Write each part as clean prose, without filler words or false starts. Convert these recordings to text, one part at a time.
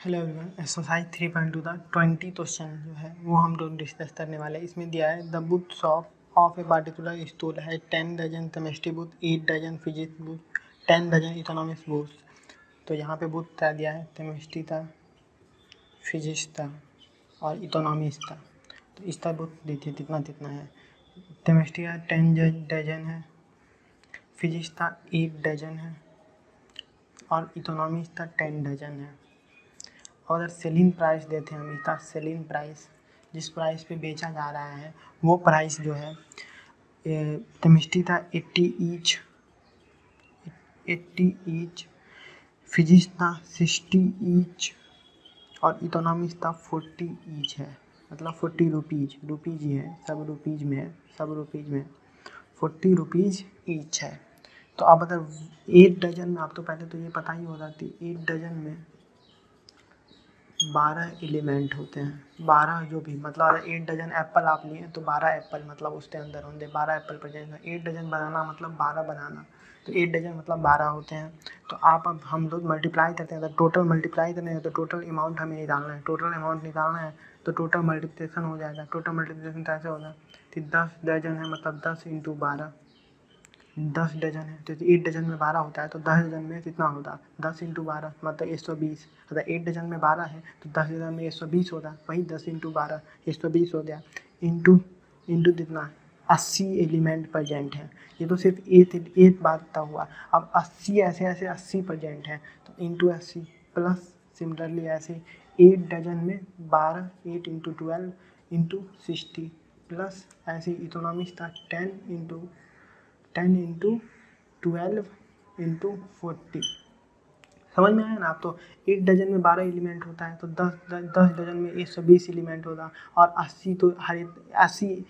Hello everyone, exercise 3.2 का 20 question जो है वो हम लोग डिस्कस करने वाले हैं। इसमें दिया है the books of a particular store है 10 dozen chemistry book, 8 dozen physics book, 10 dozen economics book. तो यहाँ पे बुक क्या दिया है, केमिस्ट्री था, फिजिक्स था और इकोनॉमिक्स था। तो इसका बुक देखिए कितना कितना है। केमिस्ट्री का 10 डजन है, फिजिक्स था 8 डजन है और इकोनॉमिक्स था 10 डजन है। और अगर सेलिंग प्राइस देते हैं हम, इसका सेलिंग प्राइस जिस प्राइस पे बेचा जा रहा है वो प्राइस जो है, केमिस्ट्री था 80 ईच, फिजिक्स था 60 ईच और इकोनॉमिक्स था 40 ईच है। मतलब 40 रुपीज़ ही है, सब रुपीज़ में 40 रुपीज़ ईच है। तो आप अगर 8 डजन में, आप तो पहले तो ये पता ही होगा कि 8 डजन में 12 एलिमेंट होते हैं। 12 जो भी, मतलब अगर 8 डजन एप्पल आप लिए तो 12 एप्पल मतलब उसके अंदर होंगे, 12 एप्पल प्रेजेंट है। 8 डजन बनाना मतलब 12 बनाना, तो 8 डजन मतलब 12 होते हैं। तो आप अब हम लोग मल्टीप्लाई करते हैं, अगर टोटल मल्टीप्लाई करना है तो टोटल अमाउंट हमें निकालना है। टोटल अमाउंट निकालना है तो टोटल मल्टीप्लिकेशन हो जाएगा। टोटल मल्टीप्लिकेशन कैसे होगा कि 10 डजन है मतलब 10 × 12, 10 डजन है तो 8 डजन में 12 होता है, तो 10 डजन में कितना होता, 10 × 12 मतलब 120। अगर 8 डजन में 12 है तो 10 डजन में 120 होता, वही 10 × 12 120 हो गया। इंटू कितना, 80 एलिमेंट प्रेजेंट है। ये तो सिर्फ एक बात का हुआ। अब 80 ऐसे 80 प्रेजेंट है तो इंटू 80 प्लस सिमिलरली ऐसे 8 डजन में 12, 8 × 12 इंटू 60 प्लस ऐसे इकोनॉमिक्स था 10 × 12 इंटू 40। समझ में आया ना। आप तो 8 डजन में 12 एलिमेंट होता है तो 10 डजन में 120 एलिमेंट होगा। और 80 तो हर 80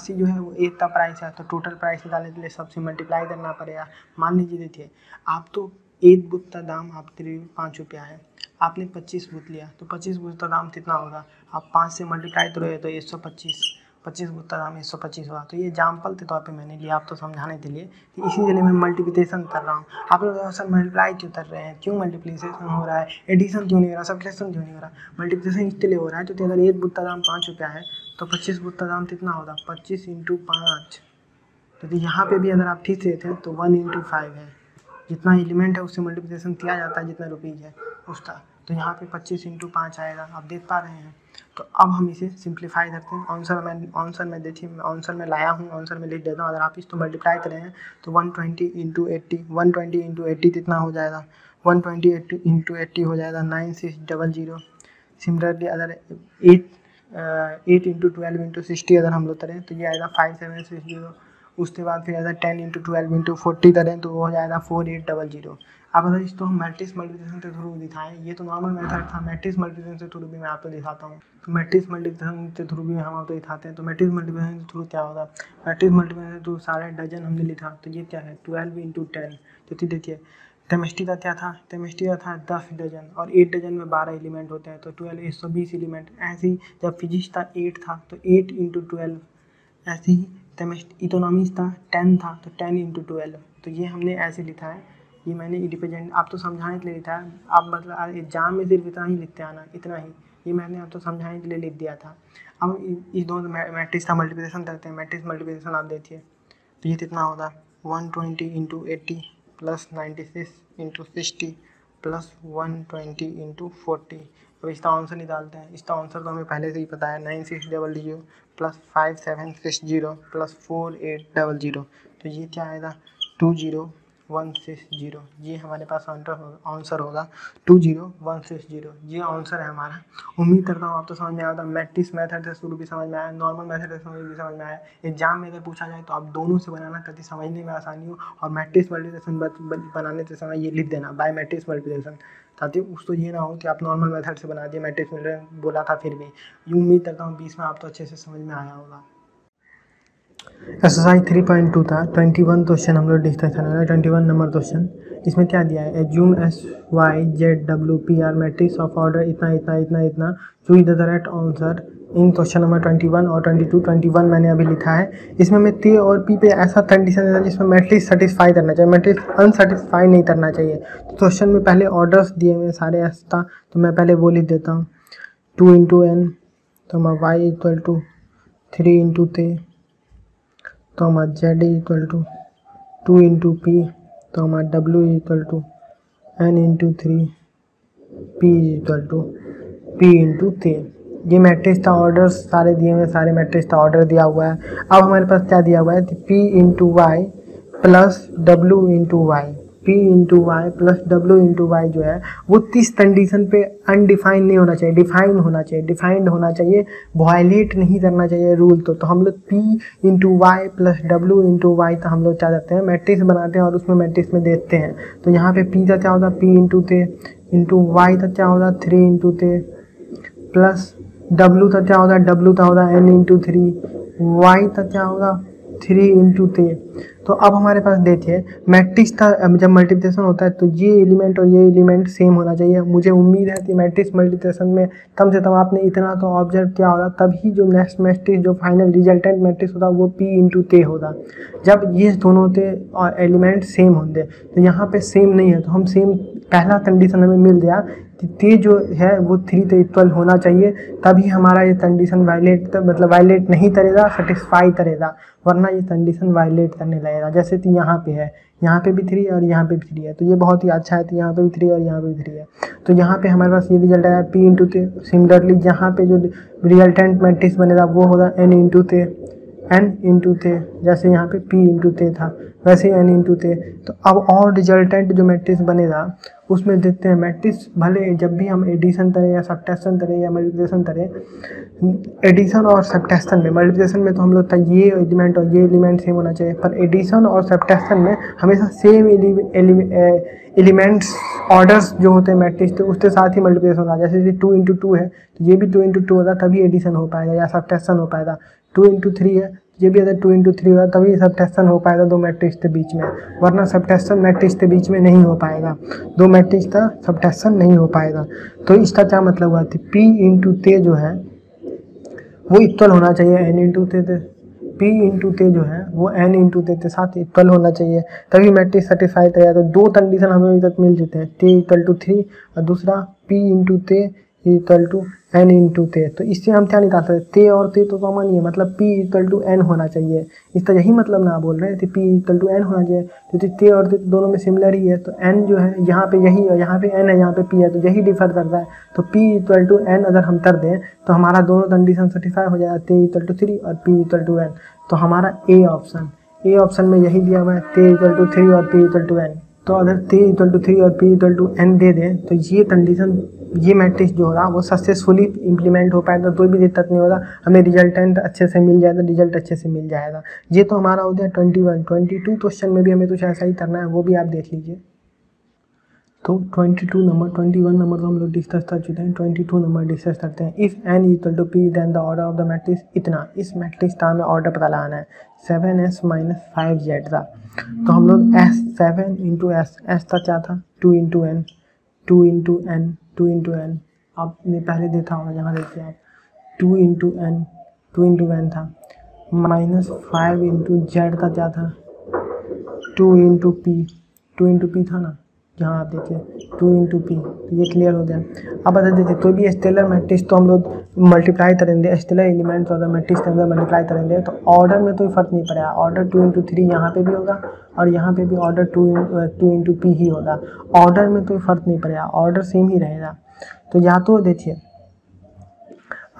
जो है वो एक का प्राइस है, तो टोटल प्राइस निकालने के लिए सबसे मल्टीप्लाई करना पड़ेगा। मान लीजिए देखिए, आप तो एक बुक का दाम आपके 5 रुपया है, आपने 25 बुक लिया तो 25 बुक का दाम कितना होगा, आप 5 से मल्टीप्लाई करोगे तो 125 बुक का दाम 125 होगा। तो ये एग्जाम्पल के तौर पे मैंने लिया, आप तो समझाने के लिए कि इसी के लिए मैं मल्टीप्लिकेशन कर रहा हूँ। आप लोग सर मल्टीप्लाई क्यों कर रहे हैं, क्यों मल्टीप्लिकेशन हो रहा है, एडिशन क्यों नहीं हो रहा, सब्ट्रैक्शन क्यों नहीं हो रहा। मल्टीप्लिकेशन इसलिए हो रहा है तो अगर एक बुक का दाम 5 रुपया है तो 25 बुक का दाम कितना होगा, 25 × 5। तो यहाँ पे भी अगर आप ठीक से थे तो 1 × 5 है, जितना एलिमेंट है उससे मल्टीप्लिकेशन किया जाता है जितना रुपीज़ है उसका। तो यहाँ पे 25 × 5 आएगा, आप देख पा रहे हैं। तो अब हम इसे सिंप्लीफाई करते हैं। आंसर में आंसर में लाया हूँ, आंसर में लिख देता हूँ। अगर आप इसको मल्टीप्लाई करें हैं तो 120 × 80, 120 × 80 कितना हो जाएगा, 120 × 80 हो जाएगा 9600। सिमिलरली अगर 8 × 12 × 60 अगर हम लोग करें तो ये आएगा 5760। उसके बाद फिर अगर 10 × 12 × 40 करें तो वो हो जाएगा 4800। अब अगर इसको हम मैट्रिक्स मल्टीप्लिकेशन के थ्रू दिखाएं, ये तो नॉर्मल मेथड था, मैट्रिक्स मल्टीप्लिकेशन के थ्रू भी मैं आपको दिखाता हूँ। तो मैट्रिक्स मल्टीप्लिकेशन के थ्रू भी हम आपको दिखाते हैं। तो मैट्रिक्स मल्टीप्लिकेशन के थ्रू क्या होगा, मैट्रिक्स मल्टीप्लिकेशन के थ्रू सारे डजन हमने लिखा, तो ये क्या है 12 × 10। तो देखिए केमिस्ट्री का क्या था, केमिस्ट्री का था 10 डजन और 8 डजन में 12 एलिमेंट होते हैं तो 12 120 एलिमेंट। ऐसे ही जब फिजिक्स था 8 था तो 8 × 12, ऐसे ही केमिस्ट्री इकोनॉमिक्स था 10 था तो 10 × 12। तो ये हमने ऐसे लिखा है, ये मैंने रिप्रेजेंट आप तो समझाने के लिए लिखा है। आप मतलब एग्जाम में सिर्फ इतना ही लिखते आना, इतना ही, ये मैंने आप तो समझाने के लिए लिख दिया था। अब इस दोनों मैट्रिक्स का मल्टीप्लिकेशन करते हैं। मैट्रिक्स मल्टीप्लिकेशन आप देखिए तो ये कितना होगा 120 × 80 प्लस 96 × 60 प्लस 120 × 40। अब इसका आंसर निकालते हैं। इसका आंसर तो हमें पहले से ही पता है, 9600 प्लस 5760 प्लस 4800। तो ये क्या आएगा 20160। ये हमारे पास आंसर होगा 20160। ये आंसर है हमारा। उम्मीद करता हूँ आप तो समझ में आया था। मैट्रिक्स मेथड से शुरू भी समझ में आया, नॉर्मल मेथड से शुरू भी समझ में आया। एग्जाम में अगर पूछा जाए तो आप दोनों से बनाना ताकि समझने में आसानी हो। और मैट्रिक्स मल्टीप्लिकेशन बनाने से समय ये लिख देना बाय मैट्रिक्स मल्टीप्लिकेशन, ताकि उसको ये ना हो कि आप नॉर्मल मेथड से बना दिए, मैट्रिक्स मल्टीप्लिकेशन बोला था फिर भी। ये उम्मीद करता हूँ 20 में आप तो अच्छे से समझ में आया होगा। एक्सरसाइज 3.2 था 21 क्वेश्चन हम लोग डिस्कस करने वाले। 21 नंबर क्वेश्चन, इसमें क्या दिया है, assume SYZWPR matrix of order इतना इतना इतना इतना, choose the correct answer in question number 21 और 22, 21 मैंने अभी लिखा है। इसमें मैं T और P पे ऐसा कंडीशन देता जिसमें मैट्रिक्स सेटिस्फाई करना चाहिए, मैट्रिक्स अनसेटिस्फाई नहीं करना चाहिए। तो क्वेश्चन में पहले ऑर्डर्स दिए हुए सारे एस था, तो मैं पहले वो लिख देता हूँ 2 इंटू एन, तो मैं y इक्वल टू 3 इंटू ते, तो मैं z equal to 2 into P, तो मैं w equal to n into 3, p equal to p into ते। ये मैट्रिक्स था, ऑर्डर सारे दिए हुए, सारे मैट्रिक्स था, ऑर्डर दिया हुआ है। अब हमारे पास क्या दिया हुआ है, p इंटू वाई प्लस डब्ल्यू into y, p into y plus डब्ल्यू इंटू वाई जो है वो 30 कंडीशन पे अनडिफाइंड नहीं होना चाहिए, डिफाइंड होना चाहिए, डिफाइंड होना चाहिए, वायलेट नहीं करना चाहिए रूल। तो हम लोग p इंटू वाई प्लस डब्ल्यू इंटू वाई तो हम लोग क्या करते हैं, मैट्रिक्स बनाते हैं और उसमें मैट्रिक्स में देखते हैं। तो यहाँ पे p का क्या होता है, p इंटू ते, इंटू वाई का क्या होता है 3 इंटू ते, प्लस W का क्या होगा, W का होगा n इंटू 3, वाई का क्या होगा 3 इंटू ते। तो अब हमारे पास देखिए मैट्रिक्स का जब मल्टीप्लिकेशन होता है तो ये एलिमेंट और ये एलिमेंट सेम होना चाहिए। मुझे उम्मीद है कि मैट्रिक्स मल्टीप्लिकेशन में कम से कम आपने इतना तो ऑब्जर्व किया होगा, तभी जो नेक्स्ट मैट्रिक्स जो फाइनल रिजल्टेंट मैट्रिक्स होगा वो p इंटू ते होगा, जब ये दोनों ते और एलिमेंट सेम होंगे। तो यहाँ पे सेम नहीं है, तो हम सेम पहला कंडीशन हमें मिल गया कि ते जो है वो 3 ते इक्वल होना चाहिए, तभी हमारा ये कंडीशन वायलेट मतलब वायलेट नहीं करेगा, सेटिस्फाई करेगा, वरना ये कंडीशन वायलेट करने लगेगा। जैसे कि यहाँ पे है, यहाँ पे भी 3 और यहाँ पे भी 3 है, तो ये बहुत ही अच्छा है। तो यहाँ पे भी 3 और यहाँ पे भी 3 है, तो यहाँ पे हमारे पास ये रिजल्ट आया p इंटू ते। सिमिलरली यहाँ पे जो रिजल्टेंट मैट्रिक्स बनेगा वो होगा n इंटू ते, n इंटू ते, जैसे यहाँ पे p इंटू ते था वैसे n इंटू ते। तो अब और रिजल्टेंट जो मैट्रिक्स बनेगा उसमें देखते हैं मैट्रिक्स भले जब भी हम एडिशन करें या सब्ट्रैक्शन करें या मल्टीप्लिकेशन करें, एडिशन और सब्ट्रैक्शन में, मल्टीप्लिकेशन में तो हम लोग ये एलिमेंट और ये एलिमेंट सेम होना चाहिए, पर एडिशन और सब्ट्रैक्शन में हमेशा सेम एलिमेंट्स ऑर्डर्स जो होते हैं मैट्रिक्स के उसके साथ ही मल्टीप्लिकेशन होता है। जैसे 2 इंटू 2 है तो ये भी 2 इंटू 2 होगा तभी एडिशन हो पाएगा या सब्ट्रैक्शन हो पाएगा। 2 इंटू 3 है ये भी अगर 2 इंटू 3 होगा तभी सब्ट्रैक्शन हो पाएगा दो मैट्रिक्स के बीच में, वरना सब्ट्रैक्शन मैट्रिक्स के बीच में नहीं हो पाएगा, दो मैट्रिक्स का सब्ट्रैक्शन नहीं हो पाएगा। तो इसका क्या मतलब हुआ कि p इंटू ते जो है वो इक्वल होना चाहिए n इंटू ते, p इंटू ते जो है वो n इंटू ते के साथ इक्वल होना चाहिए, तभी मैट्रिक्स सेटिस्फाई करेगा। तो दो कंडीशन हमें अभी तक मिल जाते हैं, t इक्वल टू 3 और दूसरा p इंटू ते इक्वल टू n इंटू ते। तो इससे हम क्या निकाल सकते, ते और ते तो कॉमन ही है, मतलब p इक्वल टू n होना चाहिए। इसका यही मतलब ना बोल रहे हैं कि p इक्वल टू n होना चाहिए, क्योंकि ते और ते दोनों में सिमिलर ही है। तो n जो है यहाँ पे यही है, यहाँ पे n है, यहाँ पे p है, तो यही डिफर करता है। तो p इक्वल टू n अगर हम कर दें तो हमारा दोनों कंडीशन सेटिस्फाई हो जाएगा, ते इक्वल टू 3 और p इक्वल टू n। तो हमारा ए ऑप्शन में यही दिया हुआ है, ते इक्वल टू 3 और p इक्वल टू n। तो अगर t इक्वल टू 3 और p इक्वल टू n दे दें तो ये कंडीशन, ये मैट्रिक्स जो होगा वो सक्सेसफुली इम्प्लीमेंट हो पाएगा, कोई भी दिक्कत नहीं होगा, हमें रिजल्टेंट अच्छे से मिल जाएगा, रिजल्ट अच्छे से मिल जाएगा। ये तो हमारा हो गया 21। 22 क्वेश्चन में भी हमें कुछ ऐसा ही करना है, वो भी आप देख लीजिए। तो 22 नंबर, 21 नंबर तो हम लोग डिस्कस कर चुके हैं, 22 नंबर डिस्कस करते हैं। If n equal to p then the order of the matrix इतना, इस मैट्रिक्स का हमें ऑर्डर पता लगाना है 7s माइनस 5z का। तो हम लोग s7 इंटू s का क्या था 2 into n, 2 into n, 2 into n, आपने पहले देखा होगा, यहाँ देखिए आप 2 इंटू n, 2 इंटू n था, माइनस 5 इंटू z का क्या था 2 इंटू p, 2 इंटू p था ना, यहाँ आप देखिए 2 इंटू पी। तो ये क्लियर हो गया। अब बता दीजिए कोई भी स्टेलर मैट्रिक्स तो हम लोग मल्टीप्लाई करेंगे, स्टेलर एलिमेंट्स और मैट्रिक्स के अंदर मल्टीप्लाई करेंगे, तो ऑर्डर में कोई फर्क नहीं पड़ेगा, ऑर्डर 2 इंटू 3 यहाँ पे भी होगा और यहाँ पे भी ऑर्डर 2 इंटू पी ही होगा, ऑर्डर में कोई फर्क नहीं पड़ेगा, ऑर्डर सेम ही रहेगा। तो या तो देखिए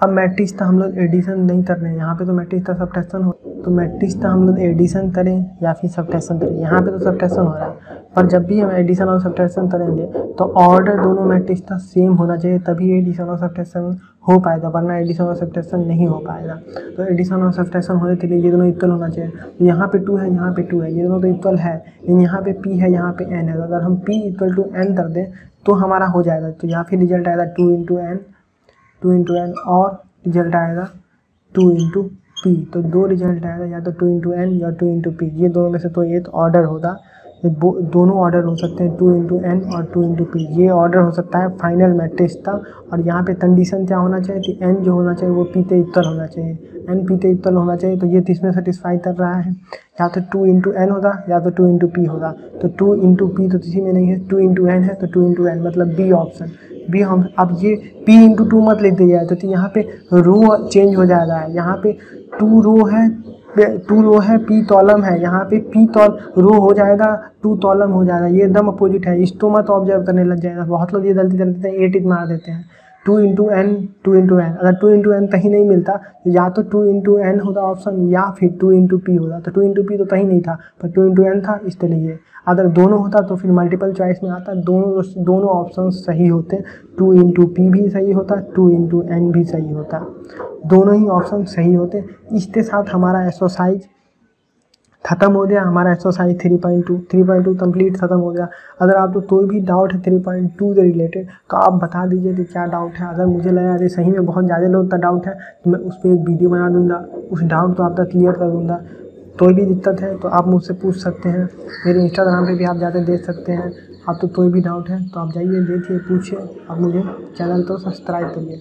अब मैट्रिक्स का हम लोग एडिशन नहीं कर रहे हैं, यहाँ पे तो मैट्रिक्स का सब्ट्रैक्शन हो, तो मैट्रिक्स का हम लोग एडिशन करें या फिर सब्ट्रैक्शन करें, यहाँ पे तो सब्ट्रैक्शन हो रहा है, पर जब भी हम एडिशन और सब्ट्रैक्शन करेंगे तो ऑर्डर दोनों मैट्रिक्स का सेम होना चाहिए, तभी एडिशन और सब्ट्रैक्शन हो पाएगा, वरना एडिशन और सब्ट्रैक्शन नहीं हो पाएगा। तो एडिशन और सब्ट्रैक्शन होने के लिए ये दोनों इक्वल होना चाहिए। तो यहाँ पे 2 है, यहाँ पे 2 है, ये दोनों तो इक्वल है, लेकिन यहाँ पे p है, यहाँ पे n है, तो अगर हम p इक्वल टू n कर दें तो हमारा हो जाएगा। तो यहाँ फिर रिजल्ट आएगा 2 इंटू n और रिजल्ट आएगा 2 इंटू पी। तो दो रिजल्ट आएगा, या तो 2 इंटू n या 2 इंटू पी, ये दोनों में से तो एक ऑर्डर होगा, दोनों ऑर्डर हो सकते हैं 2 × n और 2 × p। ये ऑर्डर हो सकता है फाइनल मैट्रिक्स का। और यहाँ पे कंडीशन क्या होना चाहिए कि n जो होना चाहिए वो p ते इक्वल होना चाहिए, n p ते इक्वल होना चाहिए। तो ये इसमें सेटिस्फाई कर रहा है। या तो 2 × n होगा या तो 2 × p होगा। तो 2 × p तो किसी में नहीं है, 2 × n है तो 2 × n मतलब बी ऑप्शन। बी हम अब ये p × 2 मत लिख दिया है तो यहाँ पे रो चेंज हो जाएगा। यहाँ पे 2 रो है, 2 रो है, p कॉलम है। यहाँ पे p रो हो जाएगा, 2 कॉलम हो जाएगा। ये एकदम अपोजिट है, इसको मत ऑब्जर्व करने लग जाएगा। बहुत लोग ये गलती कर देते हैं, 8 मार देते हैं। 2 × n 2 × n, अगर 2 × n कहीं नहीं मिलता तो या तो 2 × n होता ऑप्शन या फिर 2 × p होता। तो 2 × p तो कहीं नहीं था पर 2 × n था, इसलिए अगर दोनों होता तो फिर मल्टीपल चॉइस में आता। दोनों ऑप्शन सही होते, 2 × p भी सही होता, 2 × n भी सही होता, दोनों ही ऑप्शन सही होते। इसके साथ हमारा एक्सरसाइज खत्म हो गया। हमारा एक्सरसाइज 3.2 कंप्लीट खत्म हो गया। अगर आपको कोई भी डाउट है 3.2 से रिलेटेड तो आप बता दीजिए कि क्या डाउट है। अगर मुझे लगा कि सही में बहुत ज़्यादा लोग का डाउट है तो मैं उस पर एक वीडियो बना दूंगा, उस डाउट को आपका क्लियर कर दूंगा। कोई भी दिक्कत है तो आप मुझसे पूछ सकते हैं। मेरे इंस्टाग्राम पे भी आप जाकर देख सकते हैं। आपको कोई भी डाउट है तो आप जाइए, देखिए, पूछिए। आप मुझे चैनल को सब्सक्राइब करिए।